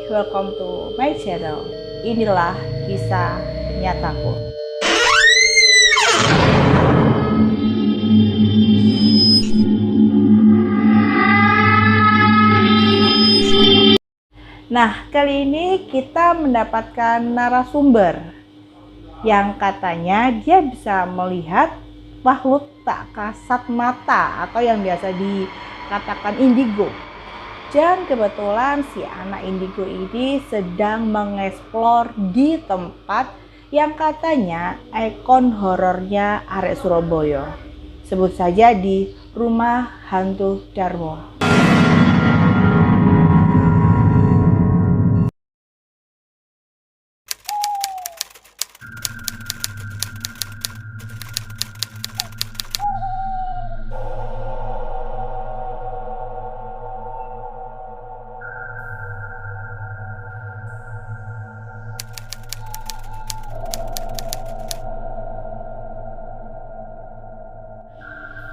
welcome to my channel. Inilah kisah nyataku. Nah, kali ini kita mendapatkan narasumber yang katanya dia bisa melihat makhluk tak kasat mata atau yang biasa dikatakan indigo. Dan kebetulan si anak indigo ini sedang mengeksplor di tempat yang katanya ikon horornya arek Surabaya. Sebut saja di Rumah Hantu Darmo.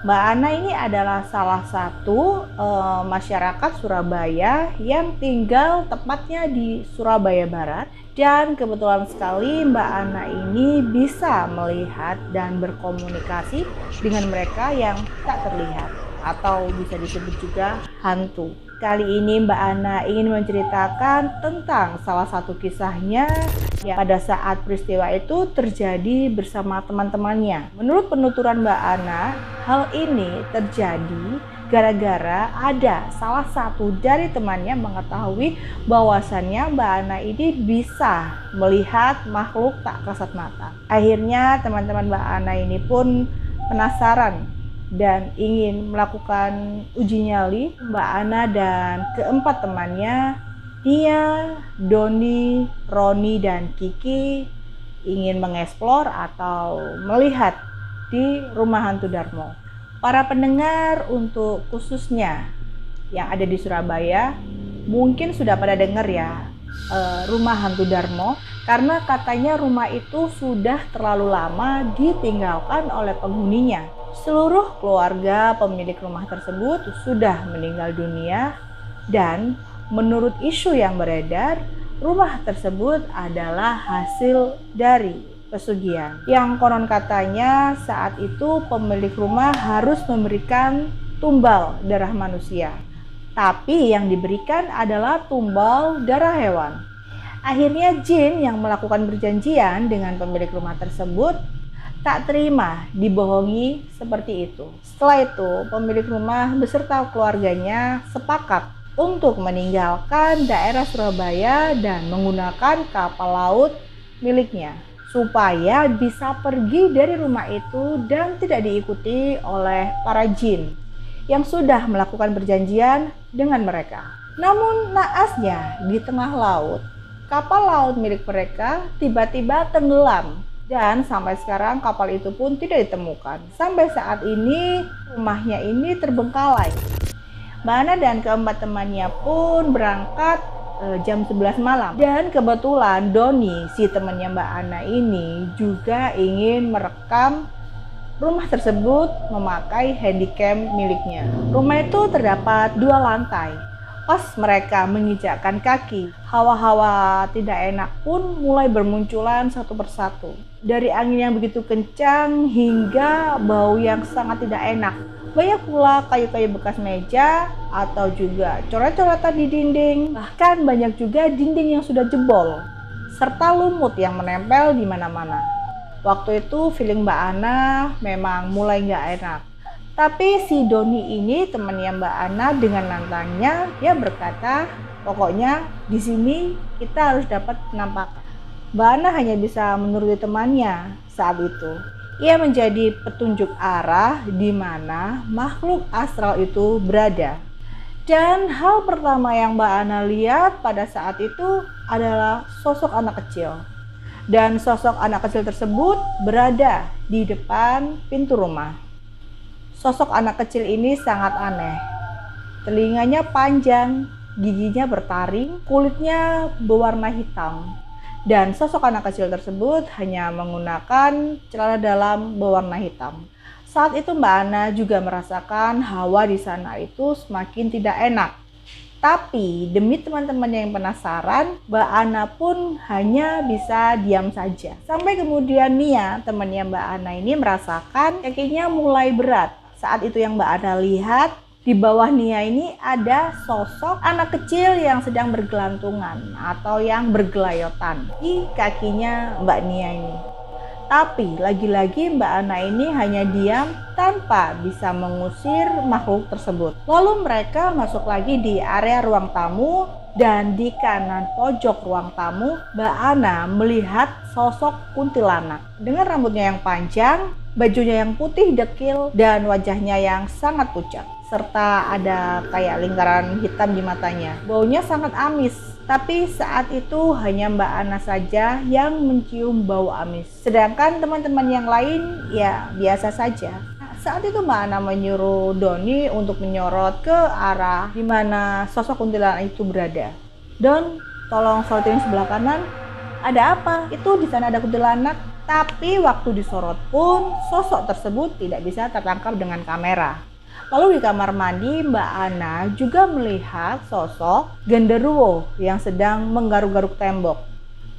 Mbak Ana ini adalah salah satu masyarakat Surabaya yang tinggal tepatnya di Surabaya Barat. Dan kebetulan sekali Mbak Ana ini bisa melihat dan berkomunikasi dengan mereka yang tak terlihat atau bisa disebut juga hantu. Kali ini Mbak Ana ingin menceritakan tentang salah satu kisahnya yang pada saat peristiwa itu terjadi bersama teman-temannya. Menurut penuturan Mbak Ana, hal ini terjadi gara-gara ada salah satu dari temannya mengetahui bahwasannya Mbak Ana ini bisa melihat makhluk tak kasat mata. Akhirnya teman-teman Mbak Ana ini pun penasaran dan ingin melakukan uji nyali. Mbak Ana dan keempat temannya, Nia, Doni, Roni, dan Kiki ingin mengeksplor atau melihat di Rumah Hantu Darmo. Para pendengar untuk khususnya yang ada di Surabaya mungkin sudah pada dengar ya Rumah Hantu Darmo, karena katanya rumah itu sudah terlalu lama ditinggalkan oleh penghuninya. Seluruh keluarga pemilik rumah tersebut sudah meninggal dunia dan menurut isu yang beredar, rumah tersebut adalah hasil dari pesugihan. Yang konon katanya saat itu pemilik rumah harus memberikan tumbal darah manusia, tapi yang diberikan adalah tumbal darah hewan. Akhirnya jin yang melakukan perjanjian dengan pemilik rumah tersebut tak terima dibohongi seperti itu. Setelah itu pemilik rumah beserta keluarganya sepakat untuk meninggalkan daerah Surabaya dan menggunakan kapal laut miliknya supaya bisa pergi dari rumah itu dan tidak diikuti oleh para jin yang sudah melakukan perjanjian dengan mereka. Namun naasnya di tengah laut, kapal laut milik mereka tiba-tiba tenggelam dan sampai sekarang kapal itu pun tidak ditemukan. Sampai saat ini rumahnya ini terbengkalai. Mbak Ana dan keempat temannya pun berangkat jam 11 malam. Dan kebetulan Doni, si temannya Mbak Ana ini juga ingin merekam rumah tersebut memakai handycam miliknya. Rumah itu terdapat 2 lantai. Pas mereka menginjakkan kaki, hawa-hawa tidak enak pun mulai bermunculan satu persatu. Dari angin yang begitu kencang hingga bau yang sangat tidak enak. Banyak pula kayu-kayu bekas meja atau juga coret-coretan di dinding. Bahkan banyak juga dinding yang sudah jebol, serta lumut yang menempel di mana-mana. Waktu itu feeling Mbak Ana memang mulai nggak enak. Tapi si Doni ini temannya Mbak Ana dengan lantangnya dia berkata, pokoknya di sini kita harus dapat penampakan. Mbak Ana hanya bisa menuruti temannya saat itu. Ia menjadi petunjuk arah di mana makhluk astral itu berada. Dan hal pertama yang Mbak Ana lihat pada saat itu adalah sosok anak kecil. Dan sosok anak kecil tersebut berada di depan pintu rumah. Sosok anak kecil ini sangat aneh. Telinganya panjang, giginya bertaring, kulitnya berwarna hitam. Dan sosok anak kecil tersebut hanya menggunakan celana dalam berwarna hitam. Saat itu Mbak Ana juga merasakan hawa di sana itu semakin tidak enak. Tapi demi teman-teman yang penasaran, Mbak Ana pun hanya bisa diam saja. Sampai kemudian Nia, temannya Mbak Ana ini merasakan kakinya mulai berat. Saat itu yang Mbak Ana lihat, di bawah Nia ini ada sosok anak kecil yang sedang bergelantungan atau yang bergelayotan di kakinya Mbak Nia ini. Tapi lagi-lagi Mbak Ana ini hanya diam tanpa bisa mengusir makhluk tersebut. Lalu mereka masuk lagi di area ruang tamu, dan di kanan pojok ruang tamu Mbak Ana melihat sosok kuntilanak dengan rambutnya yang panjang, bajunya yang putih dekil, dan wajahnya yang sangat pucat, serta ada kayak lingkaran hitam di matanya. Baunya sangat amis. Tapi saat itu hanya Mbak Ana saja yang mencium bau amis. Sedangkan teman-teman yang lain ya biasa saja. Saat itu Mbak Ana menyuruh Doni untuk menyorot ke arah di mana sosok kuntilanak itu berada. Don, tolong sorotin sebelah kanan. Ada apa? Itu di sana ada kuntilanak. Tapi waktu disorot pun sosok tersebut tidak bisa tertangkap dengan kamera. Lalu di kamar mandi Mbak Ana juga melihat sosok genderuwo yang sedang menggaruk-garuk tembok.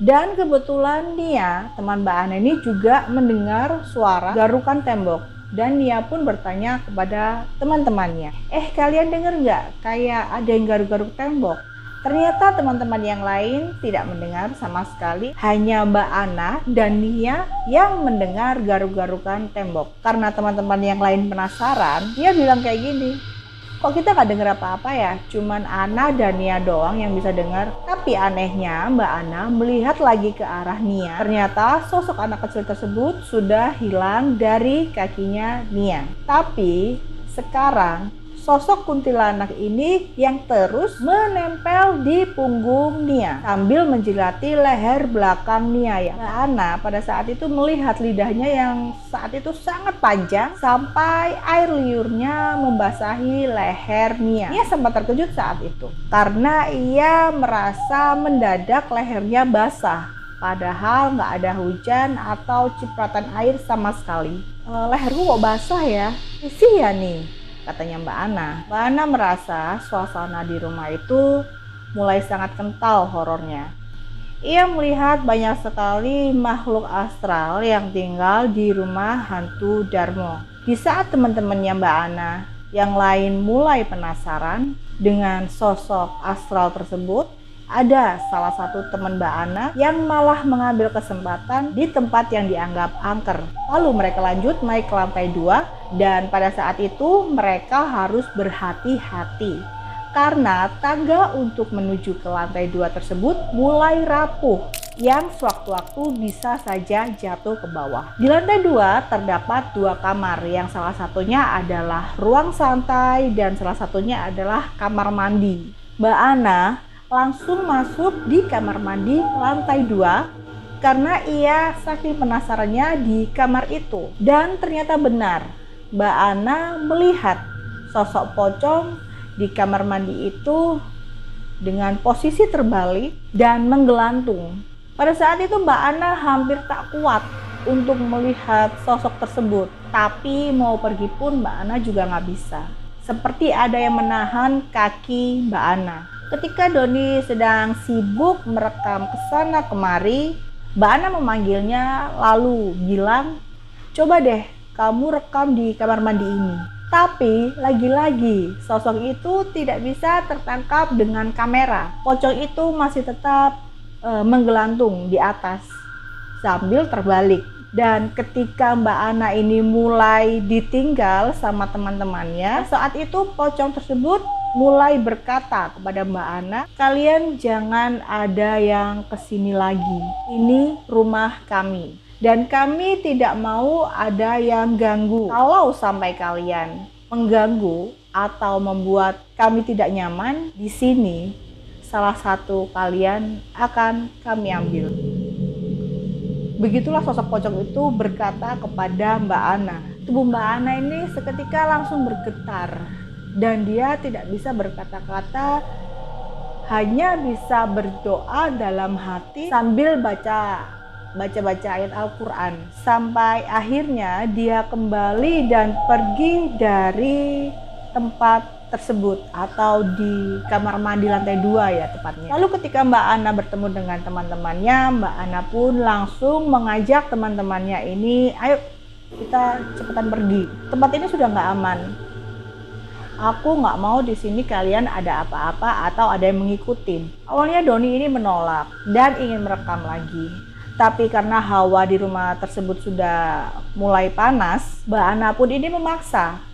Dan kebetulan Nia, teman Mbak Ana ini juga mendengar suara garukan tembok. Dan Nia pun bertanya kepada teman-temannya, kalian dengar nggak kayak ada yang garuk-garuk tembok? Ternyata teman-teman yang lain tidak mendengar sama sekali, hanya Mbak Ana dan Nia yang mendengar garuk-garukan tembok. Karena teman-teman yang lain penasaran, dia bilang kayak gini, kok kita nggak dengar apa-apa ya? Cuman Ana dan Nia doang yang bisa dengar. Tapi anehnya Mbak Ana melihat lagi ke arah Nia. Ternyata sosok anak kecil tersebut sudah hilang dari kakinya Nia. Tapi sekarang sosok kuntilanak ini yang terus menempel di punggung Nia sambil menjilati leher belakang Nia ya. Mbak Ana pada saat itu melihat lidahnya yang saat itu sangat panjang sampai air liurnya membasahi leher Nia. Nia sempat terkejut saat itu karena ia merasa mendadak lehernya basah. Padahal nggak ada hujan atau cipratan air sama sekali. Leherku kok basah ya? Isi ya nih, katanya Mbak Ana. Mbak Ana merasa suasana di rumah itu mulai sangat kental horornya. Ia melihat banyak sekali makhluk astral yang tinggal di rumah hantu Darmo. Di saat teman-temannya Mbak Ana yang lain mulai penasaran dengan sosok astral tersebut, ada salah satu teman Mbak Ana yang malah mengambil kesempatan di tempat yang dianggap angker. Lalu mereka lanjut naik ke lantai 2, dan pada saat itu mereka harus berhati-hati karena tangga untuk menuju ke lantai 2 tersebut mulai rapuh yang sewaktu-waktu bisa saja jatuh ke bawah. Di lantai 2 terdapat 2 kamar, yang salah satunya adalah ruang santai dan salah satunya adalah kamar mandi. Mbak Ana langsung masuk di kamar mandi lantai 2 karena ia saking penasarannya di kamar itu. Dan ternyata benar, Mbak Ana melihat sosok pocong di kamar mandi itu dengan posisi terbalik dan menggelantung. Pada saat itu Mbak Ana hampir tak kuat untuk melihat sosok tersebut, tapi mau pergi pun Mbak Ana juga nggak bisa. Seperti ada yang menahan kaki Mbak Ana. Ketika Doni sedang sibuk merekam kesana kemari, Mbak Ana memanggilnya lalu bilang, coba deh kamu rekam di kamar mandi ini. Tapi lagi-lagi sosok itu tidak bisa tertangkap dengan kamera. Pocong itu masih tetap menggelantung di atas sambil terbalik. Dan ketika Mbak Ana ini mulai ditinggal sama teman-temannya, saat itu pocong tersebut mulai berkata kepada Mbak Ana, kalian jangan ada yang kesini lagi. Ini rumah kami. Dan kami tidak mau ada yang ganggu. Kalau sampai kalian mengganggu atau membuat kami tidak nyaman di sini, salah satu kalian akan kami ambil. Begitulah sosok pocong itu berkata kepada Mbak Ana. Tubuh Mbak Ana ini seketika langsung bergetar dan dia tidak bisa berkata-kata, hanya bisa berdoa dalam hati sambil baca ayat Al-Quran. Sampai akhirnya dia kembali dan pergi dari tempat tersebut atau di kamar mandi lantai 2 ya tepatnya. Lalu ketika Mbak Ana bertemu dengan teman-temannya, Mbak Ana pun langsung mengajak teman-temannya ini, ayo kita cepetan pergi. Tempat ini sudah nggak aman. Aku nggak mau di sini kalian ada apa-apa atau ada yang mengikutin. Awalnya Doni ini menolak dan ingin merekam lagi. Tapi karena hawa di rumah tersebut sudah mulai panas, Mbak Ana pun ini memaksa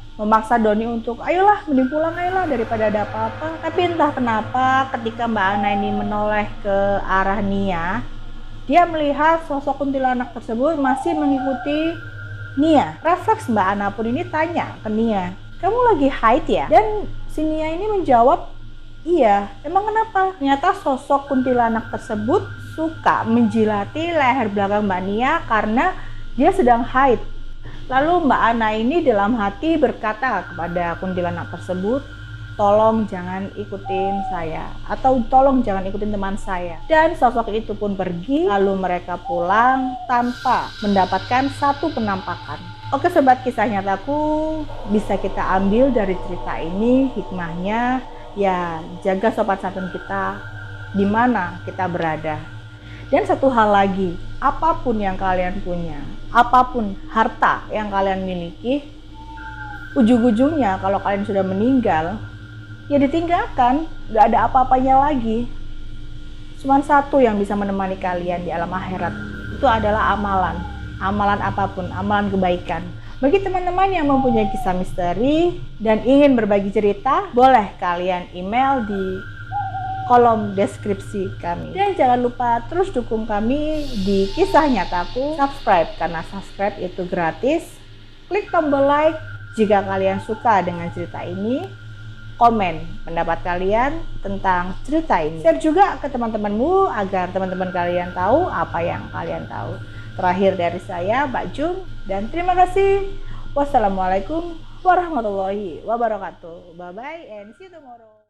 Doni untuk ayolah mending pulang ayolah daripada ada apa-apa. Tapi entah kenapa ketika Mbak Ana ini menoleh ke arah Nia, dia melihat sosok kuntilanak tersebut masih mengikuti Nia. Refleks Mbak Ana pun ini tanya ke Nia, kamu lagi haid ya? Dan si Nia ini menjawab, iya. Emang kenapa? Ternyata sosok kuntilanak tersebut suka menjilati leher belakang Mbak Nia karena dia sedang haid. Lalu Mbak Ana ini dalam hati berkata kepada kuntilanak tersebut, tolong jangan ikutin saya atau tolong jangan ikutin teman saya. Dan sosok itu pun pergi, lalu mereka pulang tanpa mendapatkan satu penampakan. Oke sobat kisah nyataku, bisa kita ambil dari cerita ini hikmahnya, ya jaga sopan santun kita di mana kita berada. Dan satu hal lagi, apapun yang kalian punya, apapun harta yang kalian miliki, ujung-ujungnya kalau kalian sudah meninggal, ya ditinggalkan, gak ada apa-apanya lagi. Cuma satu yang bisa menemani kalian di alam akhirat, itu adalah amalan. Amalan apapun, amalan kebaikan. Bagi teman-teman yang mempunyai kisah misteri dan ingin berbagi cerita, boleh kalian email di kolom deskripsi kami. Dan jangan lupa terus dukung kami di Kisah Nyataku. Subscribe karena subscribe itu gratis. Klik tombol like jika kalian suka dengan cerita ini. Komen pendapat kalian tentang cerita ini. Share juga ke teman-temanmu agar teman-teman kalian tahu apa yang kalian tahu. Terakhir dari saya, Mbak Jung, dan terima kasih. Wassalamualaikum warahmatullahi wabarakatuh. Bye bye and see you tomorrow.